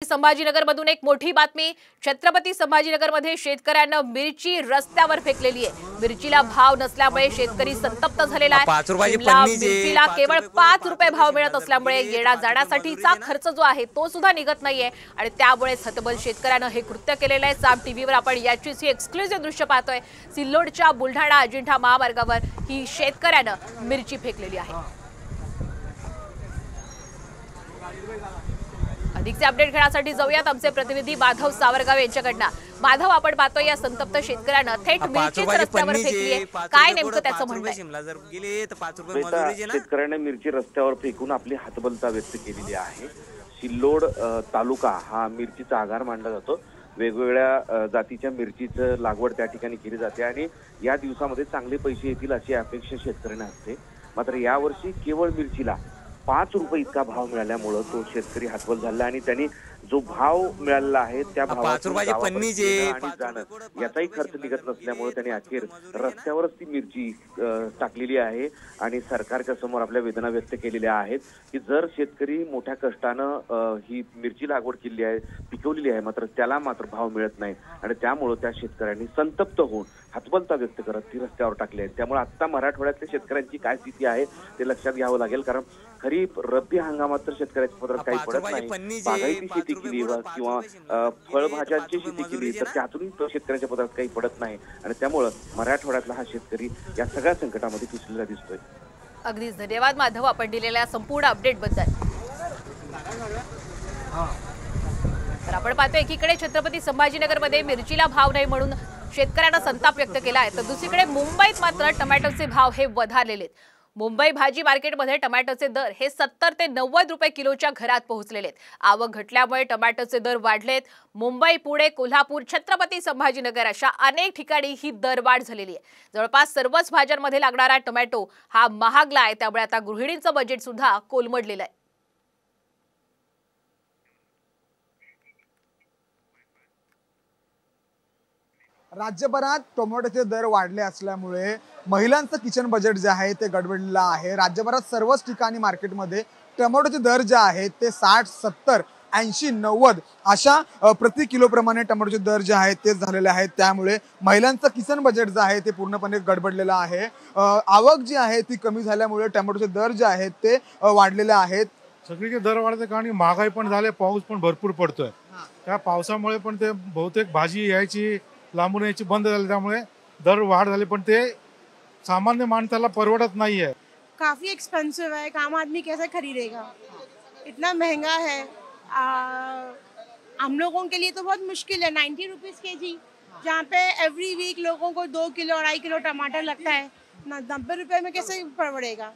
संभाजीनगरमधून एक मोठी बातमी। छत्रपती संभाजीनगरमध्ये शेतकऱ्यांना मिरची रस्त्यावर फेकलेली आहे। मिरचीला भाव नसल्यामुळे शेतकरी संतप्त झालेला आहे। मिरचीला केवळ 5 रुपये भाव मिळत असल्यामुळे येण्या जाण्यासाठीचा खर्च जो आहे तो सुद्धा निघत नाहीये आणि त्यामुळे हतबल शेतकऱ्यांना हे कृत्य केलेलं आहे। साम टीव्हीवर आपण याचीच ही एक्सक्लुझिव्ह दृश्य पाहतोय। सिल्लोडच्या बुलढाणा अजिंठा महामार्गावर ही शेतकऱ्यानं मिरची फेकलेली आहे। अधिकचे अपडेट घेण्यासाठी जाऊयात आमचे प्रतिनिधी माधव सावरगाव यांच्याकडनं। माधव, आपण पाहतोय या संतप्त शेतकऱ्यानं थेट मिरची रस्त्यावर फेकली आहे, काय नेमकं त्याचं म्हणणं आहे? शेतकऱ्याने मिरची रस्त्यावर फेकून आपली हतबलता व्यक्त केलेली आहे। सिल्लोड तालुका हा मिरचीचा आगार मानला जातो। वेगवेगळ्या जातीच्या मिरचीचं लागवड त्या ठिकाणी केली जाते आणि या दिवसामध्ये चांगले पैसे येतील अशी अपेक्षा शेतकऱ्यांना असते। मात्र यावर्षी केवळ मिरचीला 5 रुपये इतका भाव मिळाल्यामुळे तो शेतकरी हतबल झाला आणि त्यांनी जो भाव मिळालेला आहे त्या भावातून याचाही खर्च निघत नसल्यामुळे त्यांनी अखेर रस्त्यावरच ती मिरची टाकलेली आहे आणि सरकारच्या समोर आपल्या वेदना व्यक्त केलेल्या आहेत की जर शेतकरी मोठ्या कष्टानं ही मिरची लागवड केली आहे, पिकवलेली आहे, मात्र त्याला मात्र भाव मिळत नाही आणि त्यामुळे त्या शेतकऱ्यांनी संतप्त होऊन हतबलता व्यक्त करत ती रस्त्यावर टाकली आहे। त्यामुळे आता मराठवाड्यातल्या शेतकऱ्यांची काय स्थिती आहे ते लक्षात घ्यावं लागेल, कारण खरीप रब्बी हंगामात तर शेतकऱ्याच्या पदरात काही पडत नाही। बागायती शेती केली किंवा फळभाज्यांची शेती केली तर त्यातून शेतकऱ्याच्या पदरात काही पडत नाही आणि त्यामुळे मराठवाड्यातला हा शेतकरी या सगळ्या संकटामध्ये पिसलेला दिसतोय। अगदीच धन्यवाद माधव, आपण दिलेल्या संपूर्ण अपडेट बद्दल। तर आपण पाहतोय एकीकडे छत्रपती संभाजीनगरमध्ये मिरचीला भाव नाही म्हणून शेतकऱ्यांना संताप व्यक्त केला आहे, तर दुसरीकडे मुंबईत मात्र टोमॅटोचे भाव हे वधारलेले आहेत। मुंबई भाजी मार्केटमध्ये टोमॅटोचे दर हे 70 ते 90 रुपये किलोच्या घरात पोहोचलेले आहेत। आवक घटल्यामुळे टोमॅटोचे दर वाढलेत। मुंबई, पुणे, कोल्हापूर, छत्रपती संभाजीनगर अशा अनेक ठिकाणी ही दरवाढ झालेली आहे। जवळपास सर्वच भाज्यांमध्ये लागणारा टोमॅटो हा महागला आहे, त्यामुळे आता गृहिणींचं बजेट सुद्धा कोलमडलेलं आहे। राज्यभरात टोमॅटोचे दर वाढले असल्यामुळे महिलांचं किचन बजेट जे आहे ते गडबडलेलं आहे। राज्यभरात सर्वच ठिकाणी मार्केटमध्ये टोमॅटोचे दर जे आहेत ते 60, 70, 80, 90 अशा प्रति किलो प्रमाणे टोमॅटोचे दर जे आहेत ते झालेले आहेत। त्यामुळे महिलांचं किचन बजेट जे आहे ते पूर्णपणे गडबडलेलं आहे। आवक जी आहे ती कमी झाल्यामुळे टोमॅटोचे दर जे आहेत ते वाढलेले आहेत। सगळीकडे दर वाढते कारण महागाई पण झाले, पाऊस पण भरपूर पडतोय। त्या पावसामुळे पण ते बहुतेक भाजी यायची लांबून यायची बंद झाली, त्यामुळे दर वाढ झाली, पण ते सामान्य माणसाला परवडत नहीं है। काफी एक्सपेंसिव है, आम आदमी कैसे खरीदेगा, इतना महंगा है। हम लोगों के लिए तो बहुत मुश्किल है। 90 रुपीज केजी, जहाँ पे एवरी वीक लोगों को 2 किलो 2.5 किलो टमाटर लगता है, 90 रुपए में कैसे परवड़ेगा।